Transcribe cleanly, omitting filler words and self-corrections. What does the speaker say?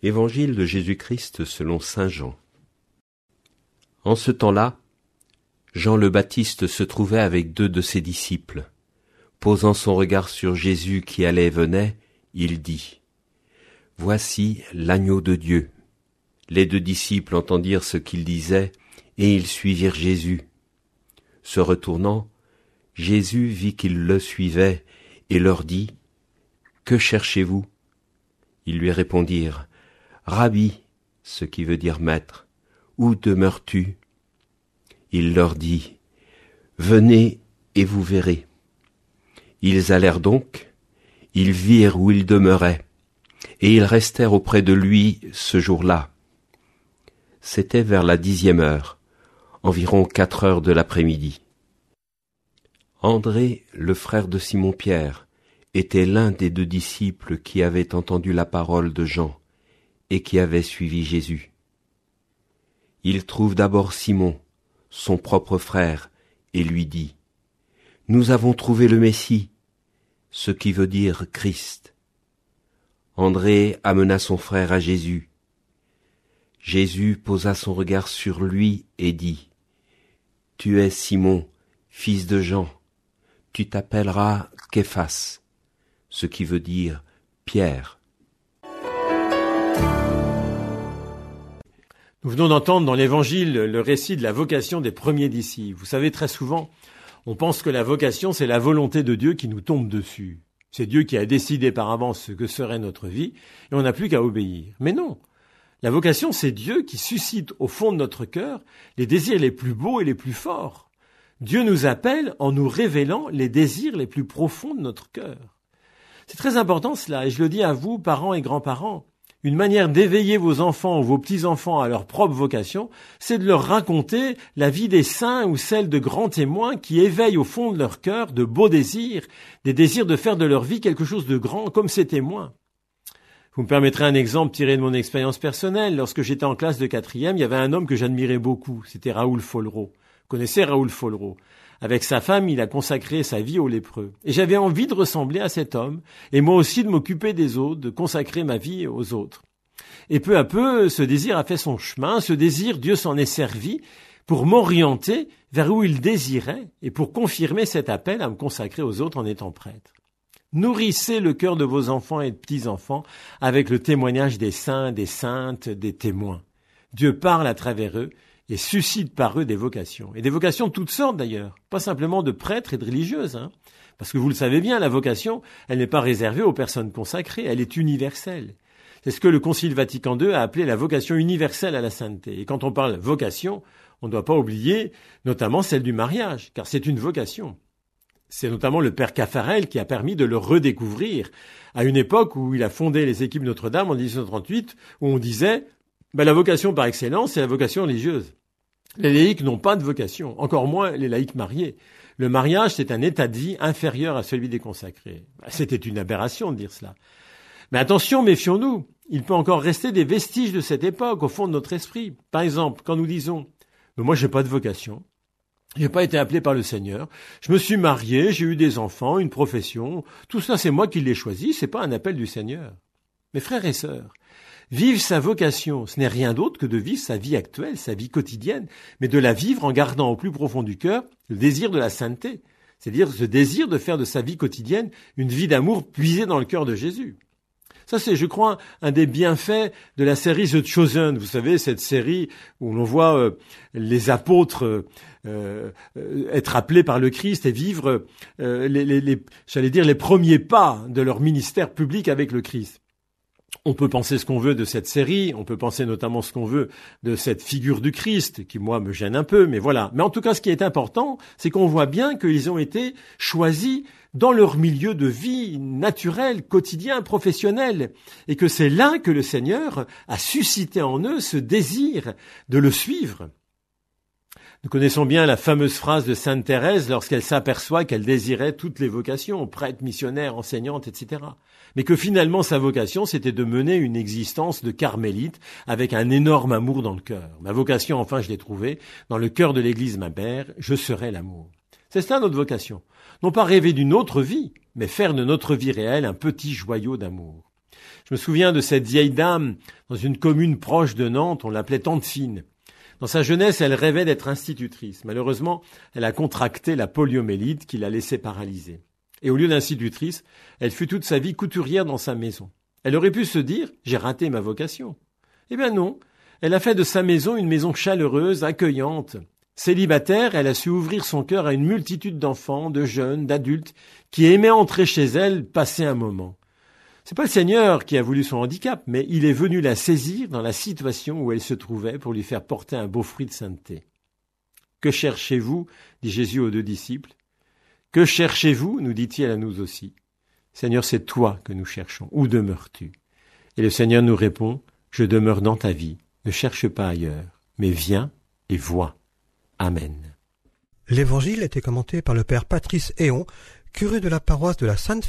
Évangile de Jésus-Christ selon saint Jean. En ce temps-là, Jean le Baptiste se trouvait avec 2 de ses disciples. Posant son regard sur Jésus qui allait et venait, il dit : « Voici l'agneau de Dieu. » Les 2 disciples entendirent ce qu'il disait, et ils suivirent Jésus. Se retournant, Jésus vit qu'ils le suivaient, et leur dit : « Que cherchez-vous ? » Ils lui répondirent : « Rabbi, ce qui veut dire maître, où demeures-tu ? » Il leur dit : « Venez et vous verrez. » Ils allèrent donc, ils virent où il demeurait, et ils restèrent auprès de lui ce jour-là. C'était vers la 10e heure, environ 4 heures de l'après-midi. André, le frère de Simon-Pierre, était l'un des 2 disciples qui avaient entendu la parole de Jean et qui avaient suivi Jésus. Il trouve d'abord Simon, son propre frère, et lui dit : « Nous avons trouvé le Messie, ce qui veut dire Christ. » André amena son frère à Jésus. Jésus posa son regard sur lui et dit : « Tu es Simon, fils de Jean, tu t'appelleras Képhas, ce qui veut dire Pierre. » Nous venons d'entendre dans l'Évangile le récit de la vocation des premiers disciples. Vous savez, très souvent, on pense que la vocation, c'est la volonté de Dieu qui nous tombe dessus. C'est Dieu qui a décidé par avance ce que serait notre vie, et on n'a plus qu'à obéir. Mais non, la vocation, c'est Dieu qui suscite au fond de notre cœur les désirs les plus beaux et les plus forts. Dieu nous appelle en nous révélant les désirs les plus profonds de notre cœur. C'est très important cela, et je le dis à vous, parents et grands-parents. Une manière d'éveiller vos enfants ou vos petits-enfants à leur propre vocation, c'est de leur raconter la vie des saints ou celle de grands témoins qui éveillent au fond de leur cœur de beaux désirs, des désirs de faire de leur vie quelque chose de grand, comme ces témoins. Vous me permettrez un exemple tiré de mon expérience personnelle. Lorsque j'étais en classe de 4e, il y avait un homme que j'admirais beaucoup, c'était Raoul Follereau. Vous connaissez Raoul Follereau ? Avec sa femme, il a consacré sa vie aux lépreux. Et j'avais envie de ressembler à cet homme, et moi aussi de m'occuper des autres, de consacrer ma vie aux autres. Et peu à peu, ce désir a fait son chemin. Ce désir, Dieu s'en est servi pour m'orienter vers où il désirait et pour confirmer cet appel à me consacrer aux autres en étant prêtre. Nourrissez le cœur de vos enfants et de petits-enfants avec le témoignage des saints, des saintes, des témoins. Dieu parle à travers eux et suscite par eux des vocations. Et des vocations de toutes sortes d'ailleurs, pas simplement de prêtres et de religieuses. Parce que vous le savez bien, la vocation, elle n'est pas réservée aux personnes consacrées, elle est universelle. C'est ce que le Concile Vatican II a appelé la vocation universelle à la sainteté. Et quand on parle vocation, on ne doit pas oublier notamment celle du mariage, car c'est une vocation. C'est notamment le père Caffarel qui a permis de le redécouvrir à une époque où il a fondé les équipes Notre-Dame en 1838, où on disait la vocation par excellence, c'est la vocation religieuse. Les laïcs n'ont pas de vocation, encore moins les laïcs mariés. Le mariage, c'est un état de vie inférieur à celui des consacrés. C'était une aberration de dire cela. Mais attention, méfions-nous. Il peut encore rester des vestiges de cette époque au fond de notre esprit. Par exemple, quand nous disons « moi, j'ai pas de vocation, j'ai pas été appelé par le Seigneur, je me suis marié, j'ai eu des enfants, une profession, tout ça, c'est moi qui l'ai choisi, c'est pas un appel du Seigneur. » Mes frères et sœurs, vivre sa vocation, ce n'est rien d'autre que de vivre sa vie actuelle, sa vie quotidienne, mais de la vivre en gardant au plus profond du cœur le désir de la sainteté, c'est-à-dire ce désir de faire de sa vie quotidienne une vie d'amour puisée dans le cœur de Jésus. Ça, c'est, je crois, un des bienfaits de la série The Chosen. Vous savez, cette série où l'on voit les apôtres être appelés par le Christ et vivre les premiers pas de leur ministère public avec le Christ. On peut penser ce qu'on veut de cette série, on peut penser notamment ce qu'on veut de cette figure du Christ, qui moi me gêne un peu, mais voilà. Mais en tout cas, ce qui est important, c'est qu'on voit bien qu'ils ont été choisis dans leur milieu de vie naturel, quotidien, professionnel, et que c'est là que le Seigneur a suscité en eux ce désir de le suivre. Nous connaissons bien la fameuse phrase de Sainte Thérèse lorsqu'elle s'aperçoit qu'elle désirait toutes les vocations, prêtre, missionnaire, enseignante, etc. Mais que finalement sa vocation, c'était de mener une existence de carmélite avec un énorme amour dans le cœur. Ma vocation, enfin, je l'ai trouvée, dans le cœur de l'Église, ma mère, je serai l'amour. C'est cela notre vocation. Non pas rêver d'une autre vie, mais faire de notre vie réelle un petit joyau d'amour. Je me souviens de cette vieille dame dans une commune proche de Nantes, on l'appelait Tante Fine. Dans sa jeunesse, elle rêvait d'être institutrice. Malheureusement, elle a contracté la poliomyélite qui l'a laissée paralysée. Et au lieu d'institutrice, elle fut toute sa vie couturière dans sa maison. Elle aurait pu se dire « j'ai raté ma vocation ». Eh bien non, elle a fait de sa maison une maison chaleureuse, accueillante. Célibataire, elle a su ouvrir son cœur à une multitude d'enfants, de jeunes, d'adultes qui aimaient entrer chez elle, passer un moment. C'est pas le Seigneur qui a voulu son handicap, mais il est venu la saisir dans la situation où elle se trouvait pour lui faire porter un beau fruit de sainteté. « Que cherchez-vous » dit Jésus aux 2 disciples. « Que cherchez-vous » nous dit-il à nous aussi. « Seigneur, c'est toi que nous cherchons. Où demeures-tu » Et le Seigneur nous répond « Je demeure dans ta vie. Ne cherche pas ailleurs, mais viens et vois. » Amen. L'Évangile était commenté par le père Patrice Héon, curé de la paroisse de la Sainte